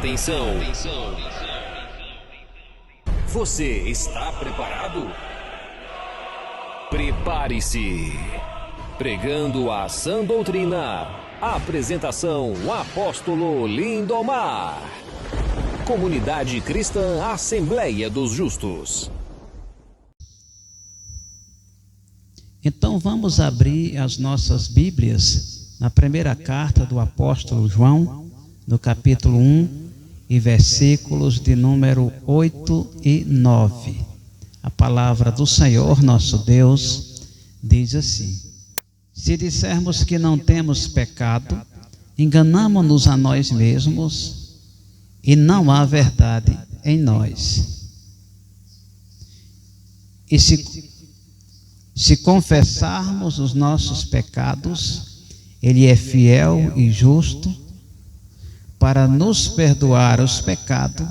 Atenção! Você está preparado? Prepare-se! Pregando a sã doutrina. Apresentação: Apóstolo Lindomar. Comunidade Cristã Assembleia dos Justos. Então vamos abrir as nossas Bíblias na primeira carta do apóstolo João, no capítulo 1 e versículos de número 8 e 9. A palavra do Senhor nosso Deus diz assim: se dissermos que não temos pecado, enganamo-nos a nós mesmos e não há verdade em nós. E se confessarmos os nossos pecados, Ele é fiel e justo para nos perdoar os pecados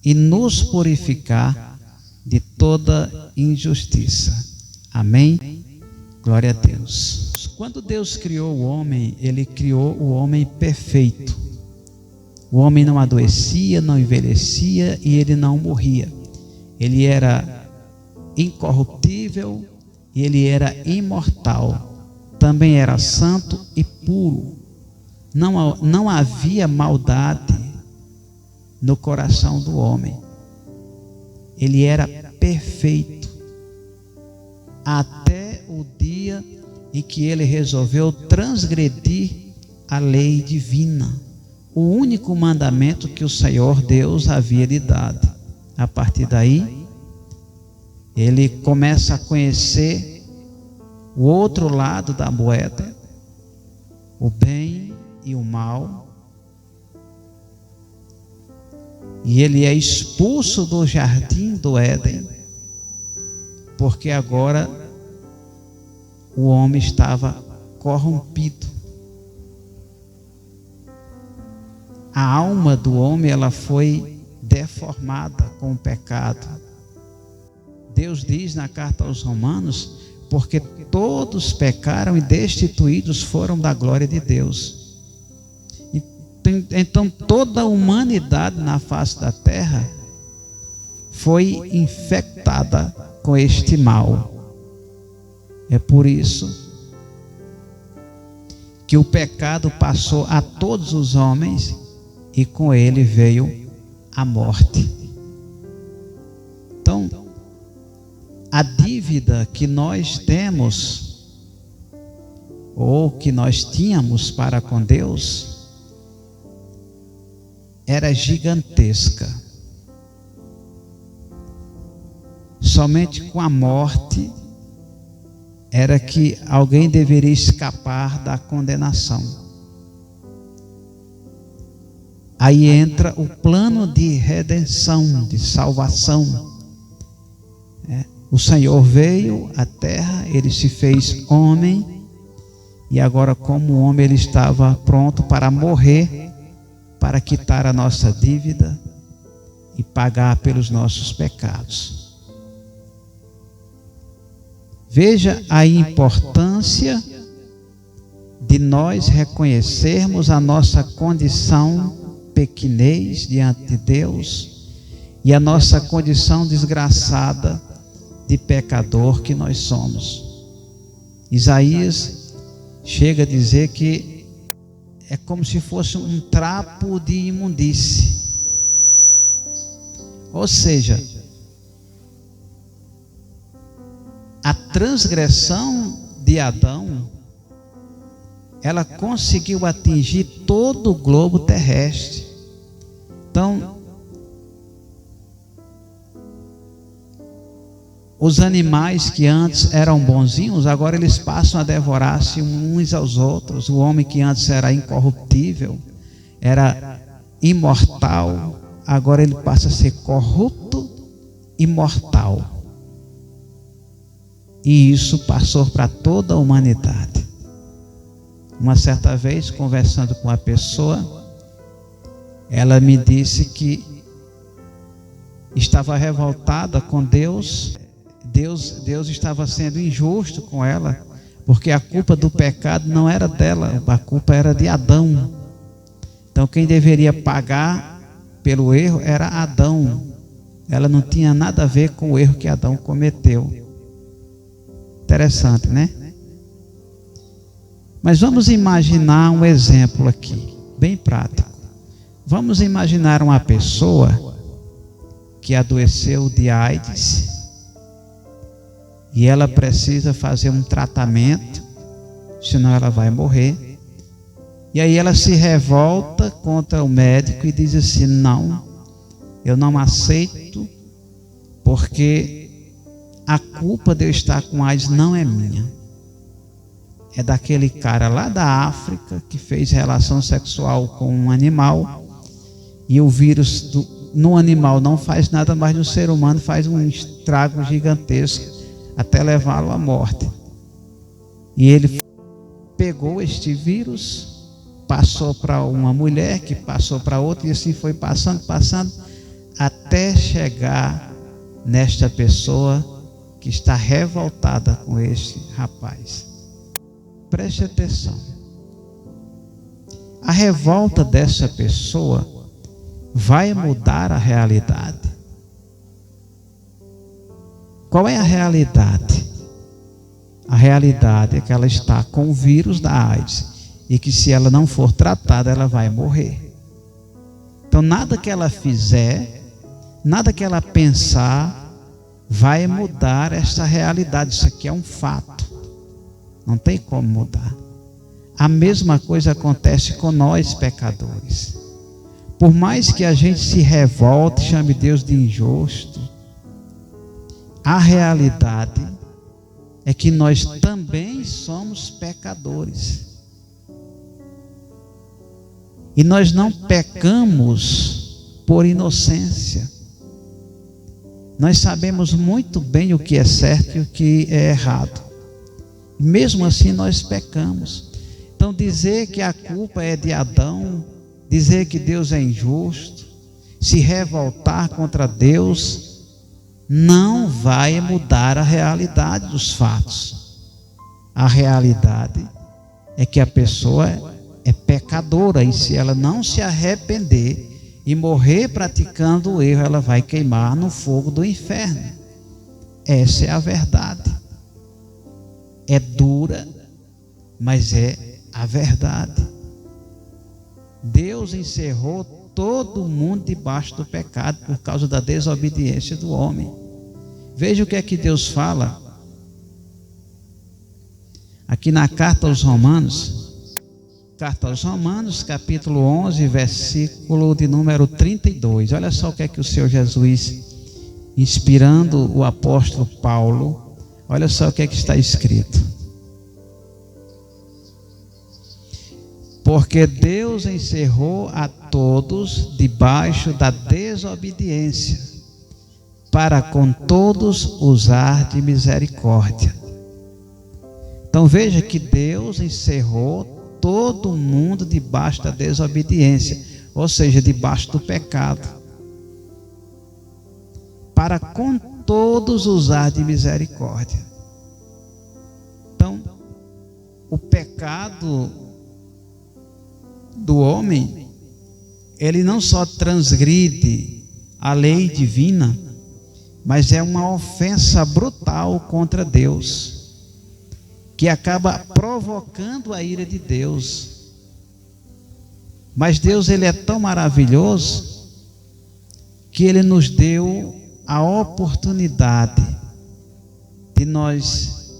e nos purificar de toda injustiça. Amém? Glória a Deus. Quando Deus criou o homem, Ele criou o homem perfeito. O homem não adoecia, não envelhecia e ele não morria. Ele era incorruptível e ele era imortal. Também era santo e puro. Não havia maldade no coração do homem. Ele era perfeito. Até o dia em que ele resolveu transgredir a lei divina. O único mandamento que o Senhor Deus havia lhe dado. A partir daí, ele começa a conhecer o outro lado da moeda, o bem e o mal, e ele é expulso do jardim do Éden, porque agora o homem estava corrompido. A alma do homem, ela foi deformada com o pecado. Deus diz na carta aos Romanos: porque todos pecaram e destituídos foram da glória de Deus. Então toda a humanidade na face da terra foi infectada com este mal. É por isso que o pecado passou a todos os homens e com ele veio a morte. Então, a dívida que nós temos, ou que nós tínhamos para com Deus, era gigantesca. Somente com a morte era que alguém deveria escapar da condenação. Aí entra o plano de redenção, de salvação. O Senhor veio à terra, Ele se fez homem, e agora, como homem, Ele estava pronto para morrer, para quitar a nossa dívida e pagar pelos nossos pecados. Veja a importância de nós reconhecermos a nossa condição pequenez diante de Deus e a nossa condição desgraçada de pecador que nós somos. Isaías chega a dizer que é como se fosse um trapo de imundície. Ou seja, a transgressão de Adão, ela conseguiu atingir todo o globo terrestre. Então, os animais que antes eram bonzinhos, agora eles passam a devorar-se uns aos outros. O homem que antes era incorruptível, era imortal, agora ele passa a ser corrupto e mortal. E isso passou para toda a humanidade. Uma certa vez, conversando com uma pessoa, ela me disse que estava revoltada com Deus. Deus estava sendo injusto com ela, porque a culpa do pecado não era dela, a culpa era de Adão. Então quem deveria pagar pelo erro era Adão. Ela não tinha nada a ver com o erro que Adão cometeu. Interessante, né? Mas vamos imaginar um exemplo aqui, bem prático. Vamos imaginar uma pessoa que adoeceu de AIDS e ela precisa fazer um tratamento, senão ela vai morrer. E aí ela se revolta contra o médico e diz assim: não, eu não aceito, porque a culpa de eu estar com AIDS não é minha. É daquele cara lá da África que fez relação sexual com um animal, e o vírus no animal não faz nada, mas no ser humano faz um estrago gigantesco até levá-lo à morte. E ele pegou este vírus, passou para uma mulher, que passou para outra, e assim foi passando, até chegar nesta pessoa que está revoltada com este rapaz. Preste atenção. A revolta dessa pessoa vai mudar a realidade. Qual é a realidade? A realidade é que ela está com o vírus da AIDS e que, se ela não for tratada, ela vai morrer. Então, nada que ela fizer, nada que ela pensar, vai mudar essa realidade. Isso aqui é um fato. Não tem como mudar. A mesma coisa acontece com nós, pecadores. Por mais que a gente se revolte, chame Deus de injusto, a realidade é que nós também somos pecadores. E nós não pecamos por inocência. Nós sabemos muito bem o que é certo e o que é errado. Mesmo assim nós pecamos. Então, dizer que a culpa é de Adão, dizer que Deus é injusto, se revoltar contra Deus, não vai mudar a realidade dos fatos. A realidade é que a pessoa é pecadora, e se ela não se arrepender e morrer praticando o erro, ela vai queimar no fogo do inferno. Essa é a verdade. É dura, mas é a verdade. Deus encerrou todo mundo debaixo do pecado por causa da desobediência do homem. Veja o que é que Deus fala aqui na carta aos Romanos, capítulo 11, versículo de número 32. Olha só o que é que o Senhor Jesus, inspirando o apóstolo Paulo, olha só o que é que está escrito. Porque Deus encerrou a todos debaixo da desobediência, para com todos usar de misericórdia. Então veja que Deus encerrou todo mundo debaixo da desobediência, ou seja, debaixo do pecado, para com todos usar de misericórdia. Então, o pecado do homem, ele não só transgride a lei divina, mas é uma ofensa brutal contra Deus, que acaba provocando a ira de Deus. Mas Deus, ele é tão maravilhoso que ele nos deu a oportunidade de nós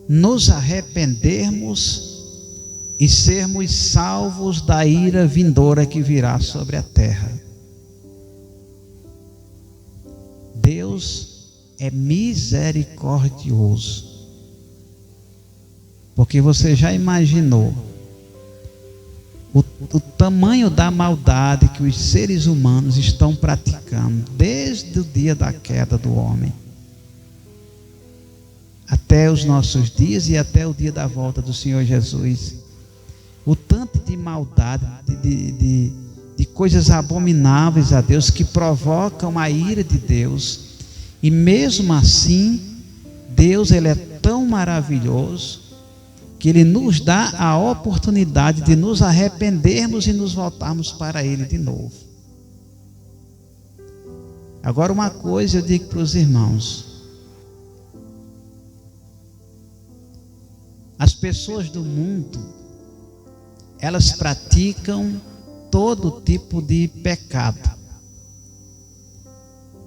nos arrependermos e sermos salvos da ira vindoura que virá sobre a terra. Deus é misericordioso, porque você já imaginou o tamanho da maldade que os seres humanos estão praticando desde o dia da queda do homem até os nossos dias e até o dia da volta do Senhor Jesus. O tanto de maldade, de coisas abomináveis a Deus, que provocam a ira de Deus. E mesmo assim, Deus, ele é tão maravilhoso que Ele nos dá a oportunidade de nos arrependermos e nos voltarmos para Ele de novo. Agora, uma coisa eu digo para os irmãos: as pessoas do mundo, elas praticam todo tipo de pecado,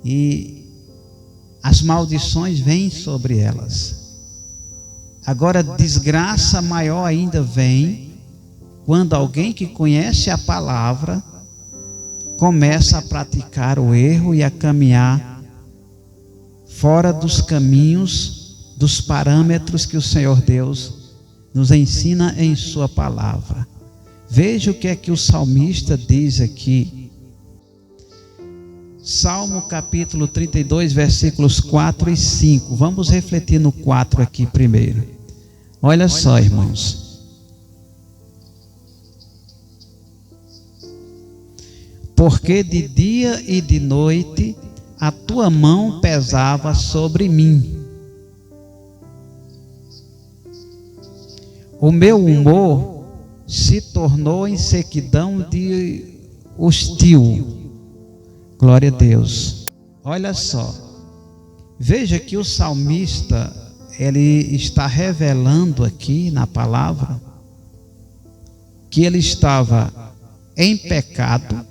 e as maldições vêm sobre elas. Agora, desgraça maior ainda vem quando alguém que conhece a palavra começa a praticar o erro e a caminhar fora dos caminhos, dos parâmetros que o Senhor Deus nos ensina em sua palavra. Veja o que é que o salmista diz aqui. Salmo capítulo 32, versículos 4 e 5. Vamos refletir no 4 aqui primeiro. Olha só, irmãos. Porque de dia e de noite a tua mão pesava sobre mim. O meu humor se tornou em sequidão de hostil. Glória a Deus. Olha só. Veja que o salmista, ele está revelando aqui na palavra que ele estava em pecado,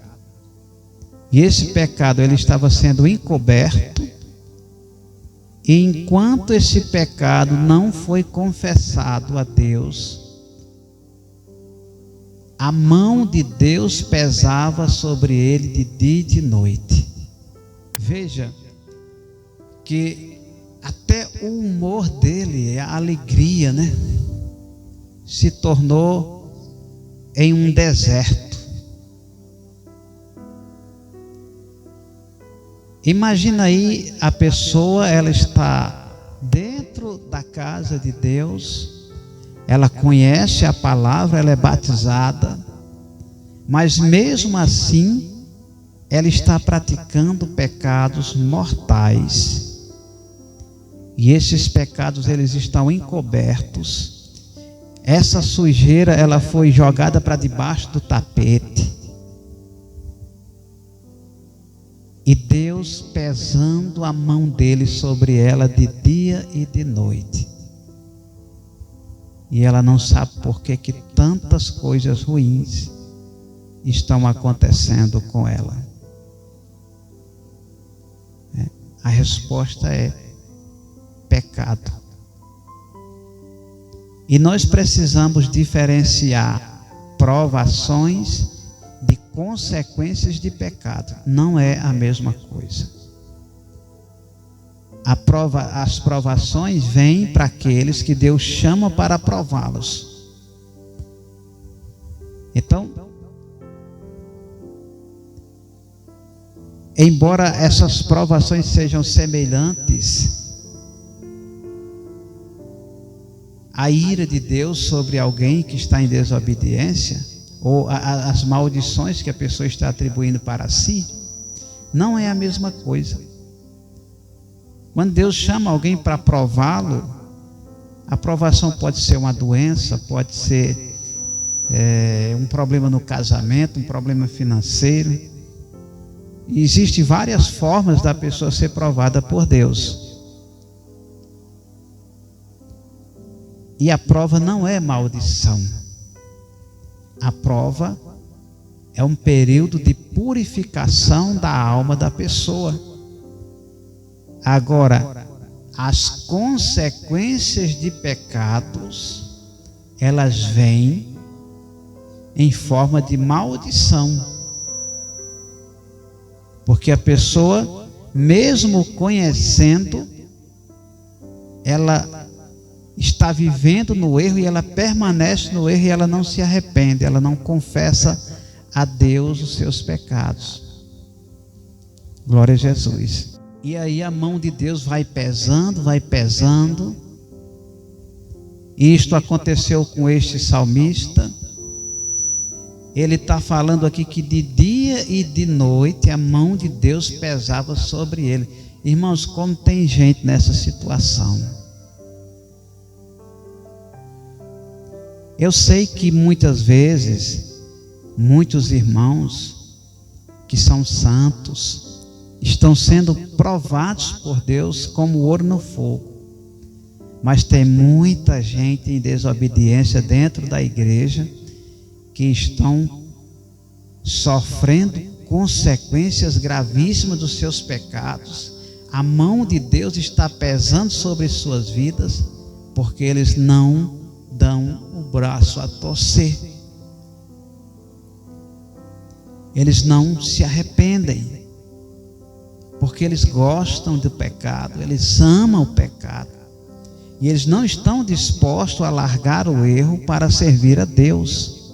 e esse pecado ele estava sendo encoberto, e enquanto esse pecado não foi confessado a Deus, a mão de Deus pesava sobre ele de dia e de noite. Veja que até o humor dele, a alegria, né, se tornou em um deserto. Imagina aí a pessoa, ela está dentro da casa de Deus, ela conhece a palavra, ela é batizada, mas mesmo assim, ela está praticando pecados mortais. E esses pecados, eles estão encobertos. Essa sujeira, ela foi jogada para debaixo do tapete. E Deus pesando a mão dele sobre ela de dia e de noite. E ela não sabe por que tantas coisas ruins estão acontecendo com ela. A resposta é pecado. E nós precisamos diferenciar provações de consequências de pecado. Não é a mesma coisa. As provações vêm para aqueles que Deus chama para prová-los. Então, embora essas provações sejam semelhantes à ira de Deus sobre alguém que está em desobediência, ou as maldições que a pessoa está atribuindo para si, não é a mesma coisa. Quando Deus chama alguém para prová-lo, a provação pode ser uma doença, pode ser um problema no casamento, um problema financeiro. E existem várias formas da pessoa ser provada por Deus. E a prova não é maldição. A prova é um período de purificação da alma da pessoa. Agora, as consequências de pecados, elas vêm em forma de maldição. Porque a pessoa, mesmo conhecendo, ela está vivendo no erro e ela permanece no erro e ela não se arrepende, ela não confessa a Deus os seus pecados. Glória a Jesus. E aí a mão de Deus vai pesando, vai pesando. E isto aconteceu com este salmista. Ele está falando aqui que de dia e de noite a mão de Deus pesava sobre ele. Irmãos, como tem gente nessa situação. Eu sei que muitas vezes, muitos irmãos que são santos estão sendo provados por Deus como ouro no fogo. Mas tem muita gente em desobediência dentro da igreja que estão sofrendo consequências gravíssimas dos seus pecados. A mão de Deus está pesando sobre suas vidas porque eles não dão o braço a torcer. Eles não se arrependem porque eles gostam do pecado, eles amam o pecado e eles não estão dispostos a largar o erro para servir a Deus.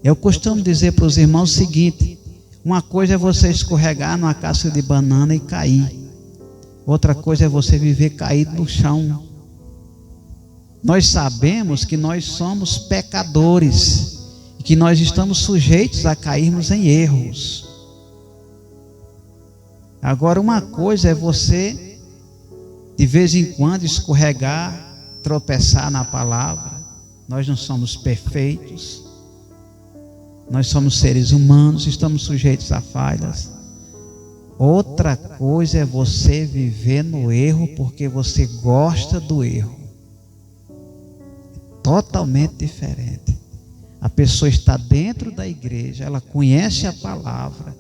Eu costumo dizer para os irmãos o seguinte: uma coisa é você escorregar numa casca de banana e cair, outra coisa é você viver caído no chão. Nós sabemos que nós somos pecadores e que nós estamos sujeitos a cairmos em erros. Agora, uma coisa é você de vez em quando escorregar, tropeçar na palavra. Nós não somos perfeitos, nós somos seres humanos, estamos sujeitos a falhas. Outra coisa é você viver no erro porque você gosta do erro. Totalmente diferente. A pessoa está dentro da igreja, ela conhece a palavra,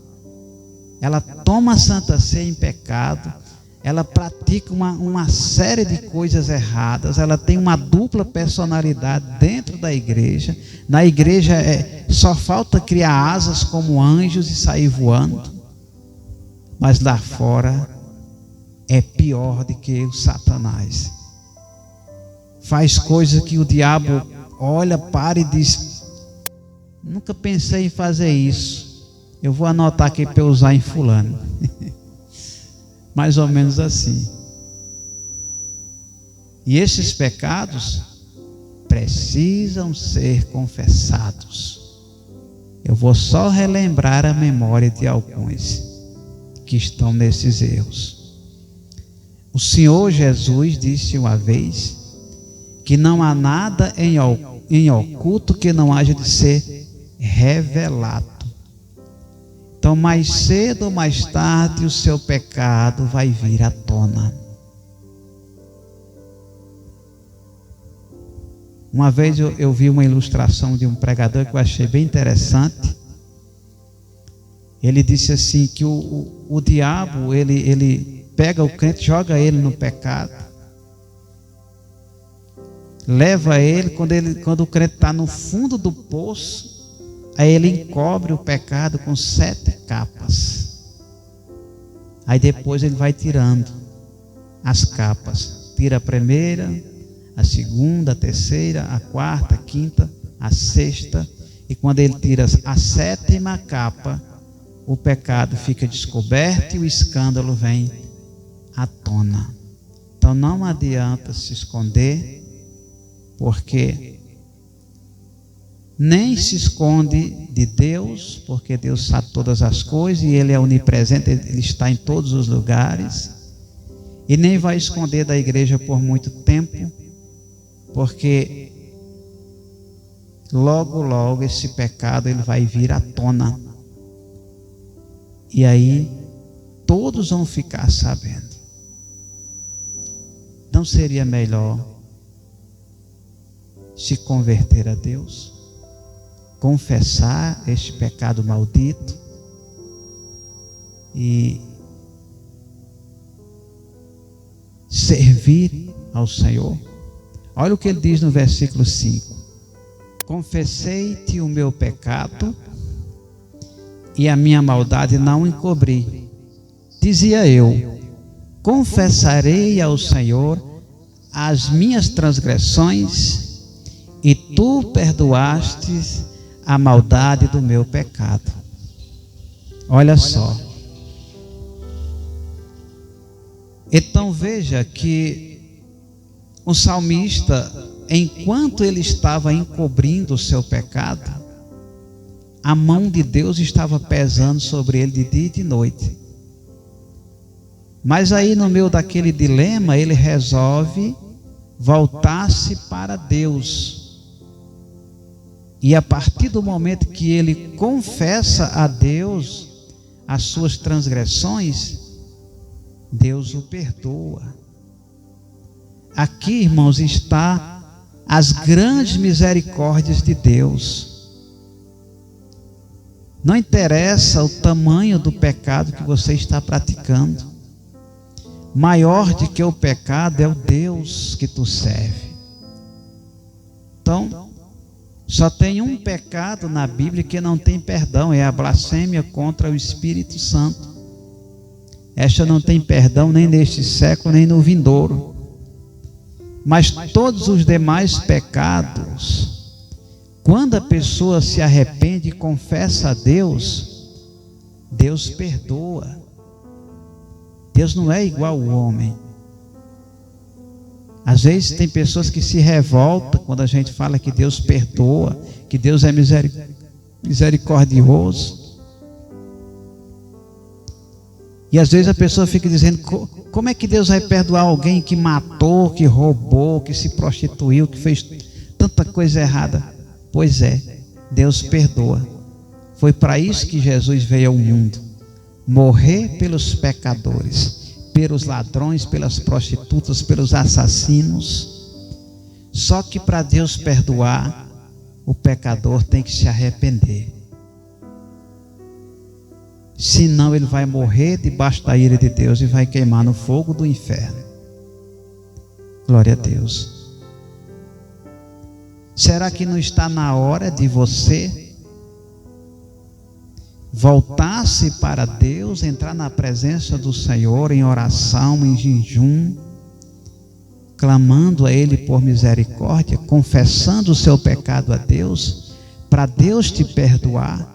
ela toma a Santa Ceia em pecado, ela pratica uma série de coisas erradas, ela tem uma dupla personalidade dentro da igreja. Na igreja só falta criar asas como anjos e sair voando, mas lá fora é pior do que o Satanás. Faz coisas que o diabo olha, para e diz: nunca pensei em fazer isso, eu vou anotar aqui para eu usar em fulano. Mais ou menos assim. E esses pecados precisam ser confessados. Eu vou só relembrar a memória de alguns que estão nesses erros. O Senhor Jesus disse uma vez que não há nada em oculto que não haja de ser revelado. Então, mais cedo ou mais tarde, o seu pecado vai vir à tona. Uma vez eu vi uma ilustração de um pregador que eu achei bem interessante. Ele disse assim que o diabo, ele pega o crente, joga ele no pecado, leva ele, quando o crente está no fundo do poço, aí ele encobre o pecado com 7 capas. Aí depois ele vai tirando as capas. Tira a primeira, a segunda, a terceira, a quarta, a quinta, a sexta. E quando ele tira a 7ª capa, o pecado fica descoberto e o escândalo vem à tona. Então não adianta se esconder, porque nem se esconde de Deus, porque Deus sabe todas as coisas e Ele é onipresente, Ele está em todos os lugares. E nem vai esconder da igreja por muito tempo, porque logo esse pecado ele vai vir à tona. E aí todos vão ficar sabendo. Não seria melhor se converter a Deus, confessar este pecado maldito e servir ao Senhor? Olha o que ele diz no versículo 5: confessei-te o meu pecado e a minha maldade não encobri. Dizia eu: confessarei ao Senhor as minhas transgressões, e tu perdoastes a maldade do meu pecado. Olha só. Então veja que o salmista, enquanto ele estava encobrindo o seu pecado, a mão de Deus estava pesando sobre ele de dia e de noite. Mas aí, no meio daquele dilema, ele resolve voltasse para Deus. E a partir do momento que ele confessa a Deus as suas transgressões, Deus o perdoa. Aqui, irmãos, está as grandes misericórdias de Deus. Não interessa o tamanho do pecado que você está praticando. Maior do que o pecado é o Deus que tu serve. Então, só tem um pecado na Bíblia que não tem perdão, é a blasfêmia contra o Espírito Santo. Esta não tem perdão nem neste século, nem no vindouro. Mas todos os demais pecados, quando a pessoa se arrepende e confessa a Deus, Deus perdoa. Deus não é igual ao homem. Às vezes tem pessoas que se revoltam quando a gente fala que Deus perdoa, que Deus é misericordioso. E às vezes a pessoa fica dizendo, como é que Deus vai perdoar alguém que matou, que roubou, que se prostituiu, que fez tanta coisa errada? Pois é, Deus perdoa. Foi para isso que Jesus veio ao mundo, morrer pelos pecadores, pelos ladrões, pelas prostitutas, pelos assassinos. Só que para Deus perdoar, o pecador tem que se arrepender. Senão ele vai morrer debaixo da ira de Deus e vai queimar no fogo do inferno. Glória a Deus. Será que não está na hora de você voltar-se para Deus, entrar na presença do Senhor em oração, em jejum, clamando a Ele por misericórdia, confessando o seu pecado a Deus, para Deus te perdoar,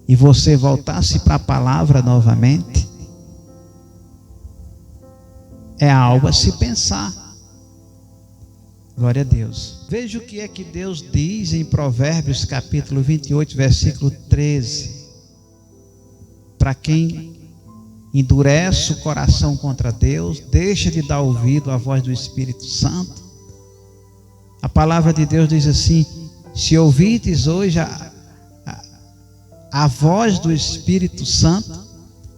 e você voltar-se para a palavra novamente? É algo a se pensar. Glória a Deus. Veja o que é que Deus diz em Provérbios capítulo 28, versículo 13. Para quem endurece o coração contra Deus, deixa de dar ouvido à voz do Espírito Santo. A palavra de Deus diz assim: se ouvides hoje a voz do Espírito Santo,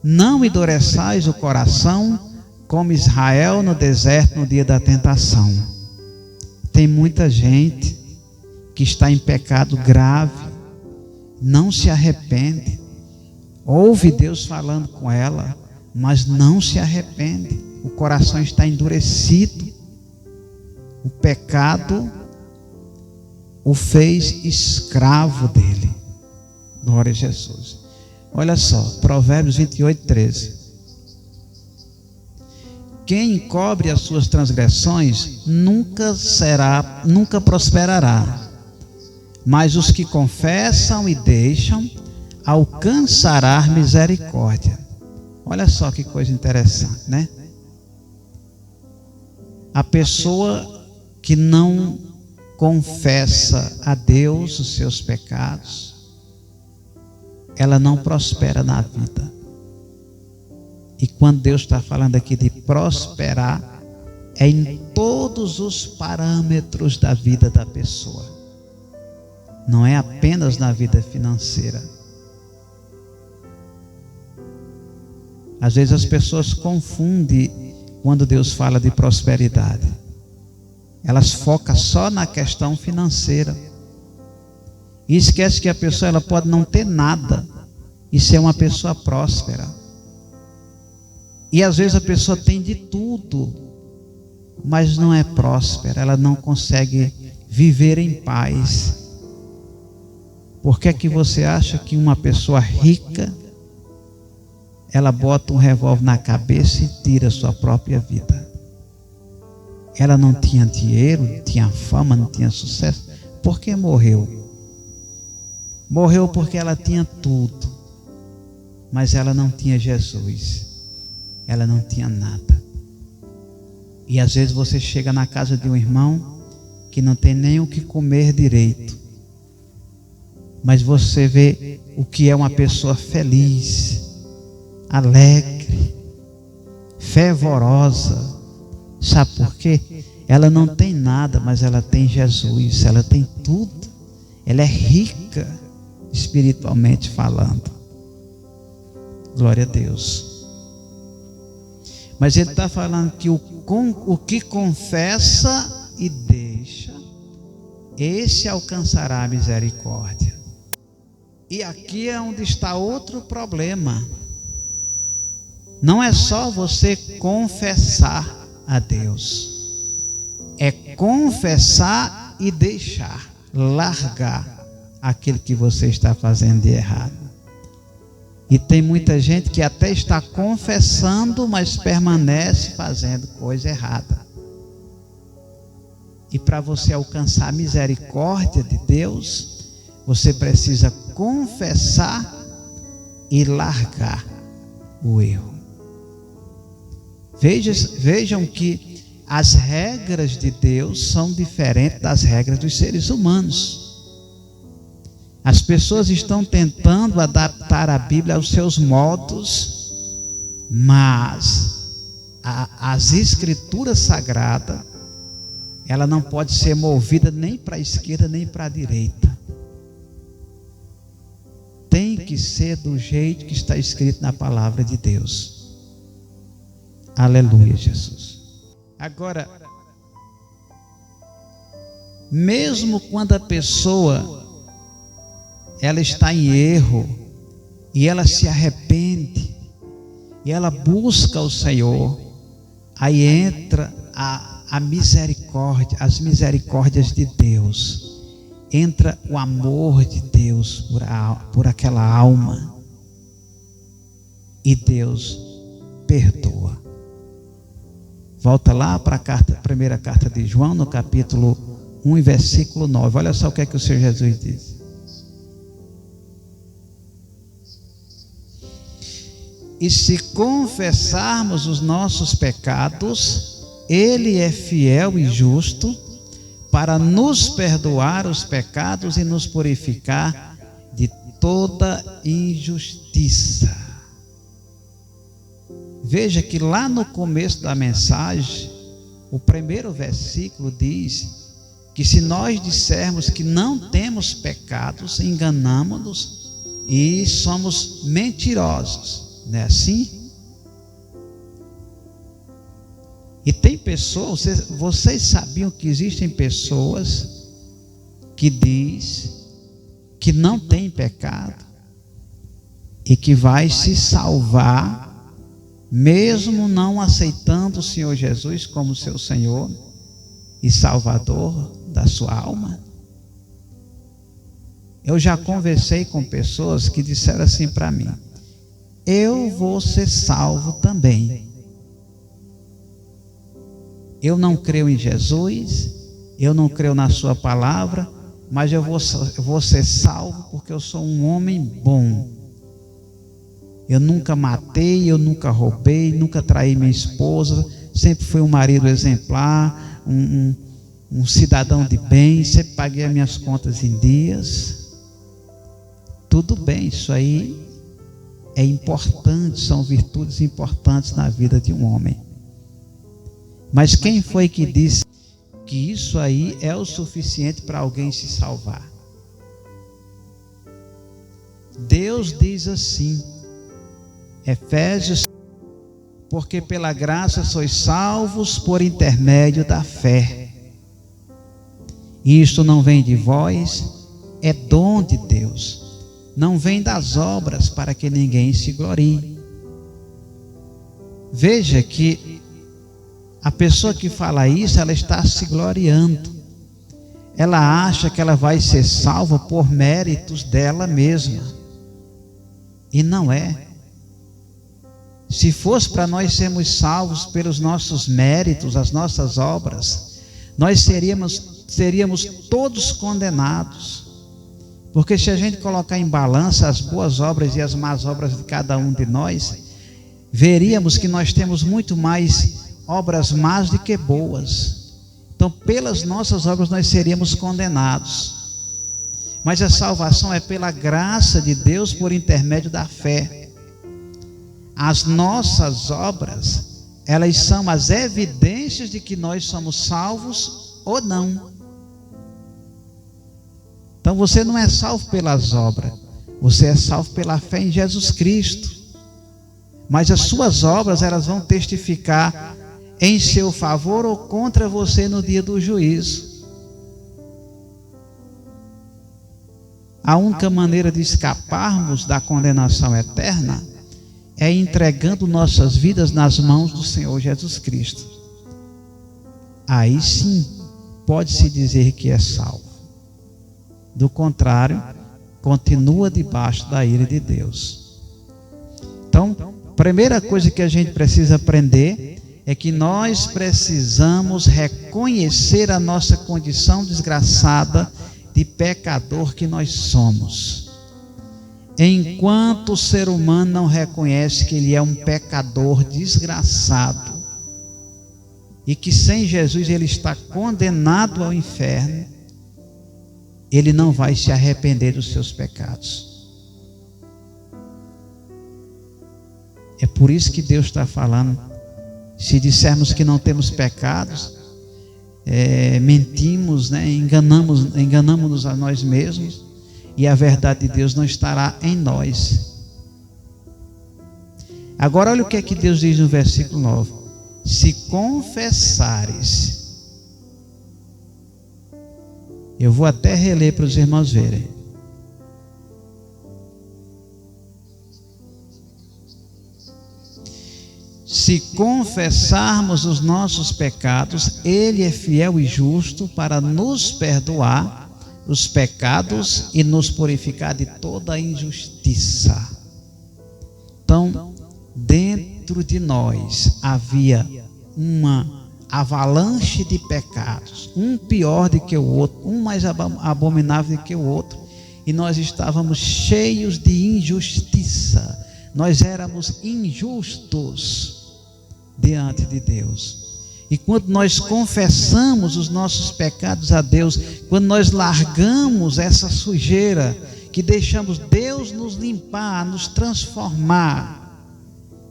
não endureçais o coração como Israel no deserto no dia da tentação. Tem muita gente que está em pecado grave, não se arrepende, ouve Deus falando com ela, mas não se arrepende, o coração está endurecido. O pecado o fez escravo dele. Glória a Jesus. Olha só, Provérbios 28, 13. Quem encobre as suas transgressões nunca prosperará, mas os que confessam e deixam alcançará misericórdia. Olha só que coisa interessante, né? A pessoa que não confessa a Deus os seus pecados, ela não prospera na vida. E quando Deus está falando aqui de prosperar, é em todos os parâmetros da vida da pessoa. Não é apenas na vida financeira. Às vezes as pessoas confundem quando Deus fala de prosperidade. Elas focam só na questão financeira. E esquece que a pessoa ela pode não ter nada e ser uma pessoa próspera. E às vezes a pessoa tem de tudo, mas não é próspera, ela não consegue viver em paz. Por que é que você acha que uma pessoa rica, ela bota um revólver na cabeça e tira a sua própria vida? Ela não tinha dinheiro, não tinha fama, não tinha sucesso. Por que morreu? Morreu porque ela tinha tudo, mas ela não tinha Jesus. Ela não tinha nada. E às vezes você chega na casa de um irmão que não tem nem o que comer direito, mas você vê o que é uma pessoa feliz, alegre, fervorosa. Sabe por quê? ela não tem nada, mas ela tem Jesus, ela tem tudo. Ela é rica espiritualmente falando. Glória a Deus. Mas ele está falando que o que confessa e deixa, esse alcançará a misericórdia. E aqui é onde está outro problema. Não é só você confessar a Deus, é confessar e deixar, largar aquilo que você está fazendo de errado. E tem muita gente que até está confessando, mas permanece fazendo coisa errada. E para você alcançar a misericórdia de Deus, você precisa confessar e largar o erro. Vejam que as regras de Deus são diferentes das regras dos seres humanos. As pessoas estão tentando adaptar a Bíblia aos seus modos, mas as Escrituras Sagradas, ela não pode ser movida nem para a esquerda nem para a direita. Tem que ser do jeito que está escrito na palavra de Deus. Aleluia, Jesus. Agora, mesmo quando a pessoa ela está em erro e ela se arrepende e ela busca o Senhor, aí entra a misericórdia, as misericórdias de Deus, entra o amor de Deus por aquela alma, e Deus perdoa. Volta lá para a primeira carta de João, no capítulo 1, versículo 9. Olha só o que é que o Senhor Jesus diz. E se confessarmos os nossos pecados, Ele é fiel e justo para nos perdoar os pecados e nos purificar de toda injustiça. Veja que lá no começo da mensagem, o primeiro versículo diz que se nós dissermos que não temos pecados, enganamos-nos e somos mentirosos. Não é assim? E tem pessoas, vocês sabiam que existem pessoas que diz que não tem pecado e que vai se salvar mesmo não aceitando o Senhor Jesus como seu Senhor e Salvador da sua alma? Eu já conversei com pessoas que disseram assim para mim: eu vou ser salvo também. Eu não creio em Jesus, eu não creio na sua palavra, mas eu vou ser salvo porque eu sou um homem bom. Eu nunca matei, eu nunca roubei, nunca traí minha esposa, sempre fui um marido exemplar, um cidadão de bem, sempre paguei as minhas contas em dias. Tudo bem, isso aí é importante, são virtudes importantes na vida de um homem. Mas quem foi que disse que isso aí é o suficiente para alguém se salvar? Deus diz assim, Efésios: porque pela graça sois salvos por intermédio da fé. Isto não vem de vós, é dom de Deus. Não vem das obras, para que ninguém se glorie. Veja que a pessoa que fala isso, ela está se gloriando. Ela acha que ela vai ser salva por méritos dela mesma. E não é. Se fosse para nós sermos salvos pelos nossos méritos, as nossas obras, nós seríamos todos condenados. Porque se a gente colocar em balança as boas obras e as más obras de cada um de nós, veríamos que nós temos muito mais obras más do que boas. Então, pelas nossas obras nós seríamos condenados. Mas a salvação é pela graça de Deus por intermédio da fé. As nossas obras, elas são as evidências de que nós somos salvos ou não. Então você não é salvo pelas obras, você é salvo pela fé em Jesus Cristo. Mas as suas obras, elas vão testificar em seu favor ou contra você no dia do juízo. A única maneira de escaparmos da condenação eterna é entregando nossas vidas nas mãos do Senhor Jesus Cristo. Aí sim, pode-se dizer que é salvo. Do contrário, continua debaixo da ira de Deus. Então, a primeira coisa que a gente precisa aprender é que nós precisamos reconhecer a nossa condição desgraçada de pecador que nós somos. Enquanto o ser humano não reconhece que ele é um pecador desgraçado e que sem Jesus ele está condenado ao inferno, ele não vai se arrepender dos seus pecados. É por isso que Deus está falando, se dissermos que não temos pecados, mentimos, né? Enganamos-nos a nós mesmos, e a verdade de Deus não estará em nós. Agora olha o que é que Deus diz no versículo 9: se confessares. Eu vou até reler para os irmãos verem. Se confessarmos os nossos pecados, Ele é fiel e justo para nos perdoar os pecados e nos purificar de toda a injustiça. Então, dentro de nós havia uma avalanche de pecados, um pior do que o outro, um mais abominável do que o outro, e nós estávamos cheios de injustiça. Nós éramos injustos diante de Deus. E quando nós confessamos os nossos pecados a Deus, quando nós largamos essa sujeira, que deixamos Deus nos limpar, nos transformar,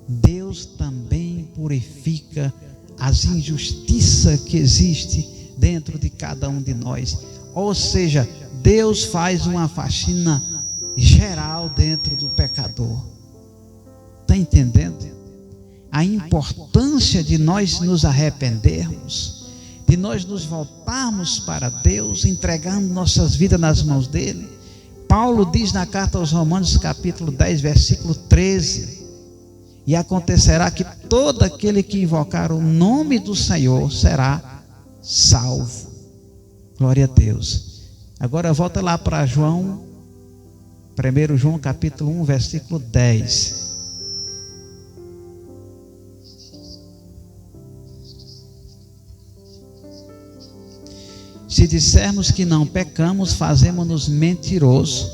Deus também purifica as injustiças que existem dentro de cada um de nós. Ou seja, Deus faz uma faxina geral dentro do pecador. Está entendendo? A importância de nós nos arrependermos, de nós nos voltarmos para Deus, entregando nossas vidas nas mãos dele. Paulo diz na carta aos Romanos, capítulo 10, versículo 13: e acontecerá que todo aquele que invocar o nome do Senhor será salvo. Glória a Deus. Agora volta lá para João, 1 João capítulo 1, versículo 10. Se dissermos que não pecamos, fazemos-nos mentirosos,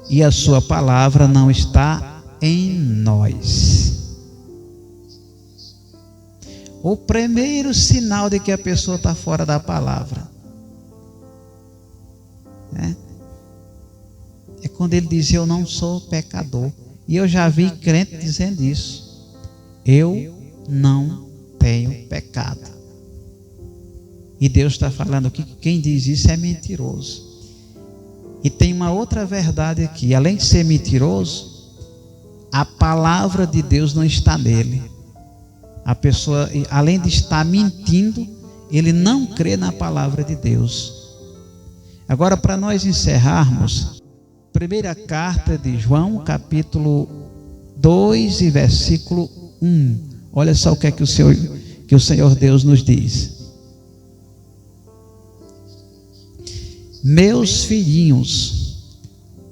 e a sua palavra não está em nós. O primeiro sinal de que a pessoa está fora da palavra é quando ele diz: eu não sou pecador. E eu já vi crente dizendo isso: eu não tenho pecado. E Deus está falando que quem diz isso é mentiroso. E tem uma outra verdade aqui: além de ser mentiroso, a palavra de Deus não está nele. A pessoa, além de estar mentindo, ele não crê na palavra de Deus. Agora, para nós encerrarmos, primeira carta de João, capítulo 2 e versículo 1. Olha só o que é que o Senhor Deus nos diz: meus filhinhos,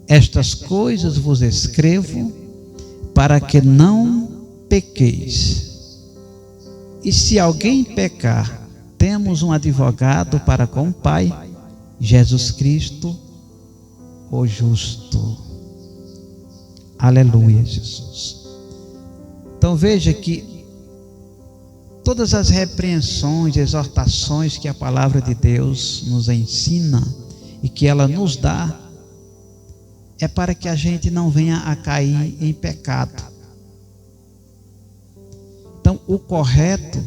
estas coisas vos escrevo para que não pequeis. E se alguém pecar, temos um advogado para com o Pai, Jesus Cristo, o justo. Aleluia, Jesus. Então veja que todas as repreensões, exortações que a palavra de Deus nos ensina e que ela nos dá, é para que a gente não venha a cair em pecado. Então, o correto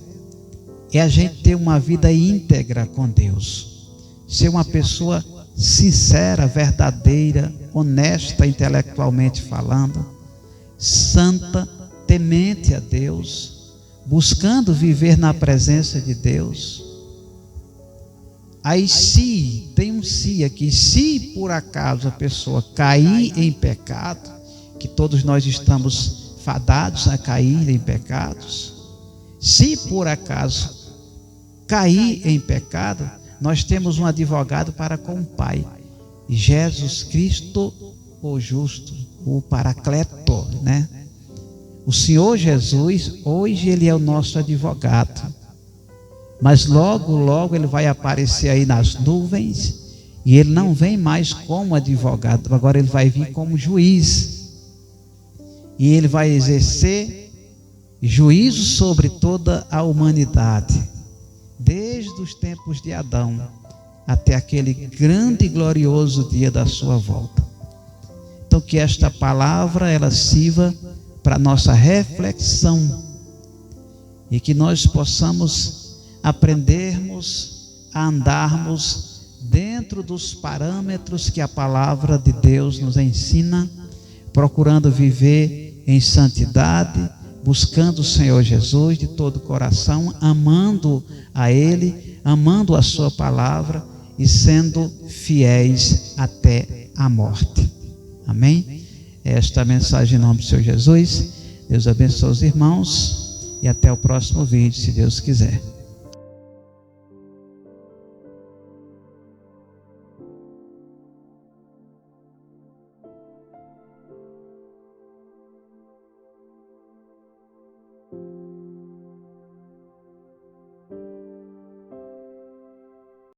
é a gente ter uma vida íntegra com Deus, ser uma pessoa sincera, verdadeira, honesta intelectualmente falando, santa, temente a Deus, buscando viver na presença de Deus. Aí se, tem um se aqui, se por acaso a pessoa cair em pecado, que todos nós estamos fadados a cair em pecados, se por acaso cair em pecado, nós temos um advogado para com o Pai, Jesus Cristo, o justo, o Paracleto, né? O Senhor Jesus, hoje Ele é o nosso advogado, mas logo, logo Ele vai aparecer aí nas nuvens, e Ele não vem mais como advogado, agora Ele vai vir como juiz, e Ele vai exercer juízo sobre toda a humanidade, desde os tempos de Adão até aquele grande e glorioso dia da sua volta. Então, que esta palavra ela sirva para nossa reflexão e que nós possamos aprendermos a andarmos dentro dos parâmetros que a palavra de Deus nos ensina, procurando viver em santidade, buscando o Senhor Jesus de todo o coração, amando a Ele, amando a sua palavra e sendo fiéis até a morte. Amém? Esta é a mensagem em nome do Senhor Jesus. Deus abençoe os irmãos e até o próximo vídeo, se Deus quiser.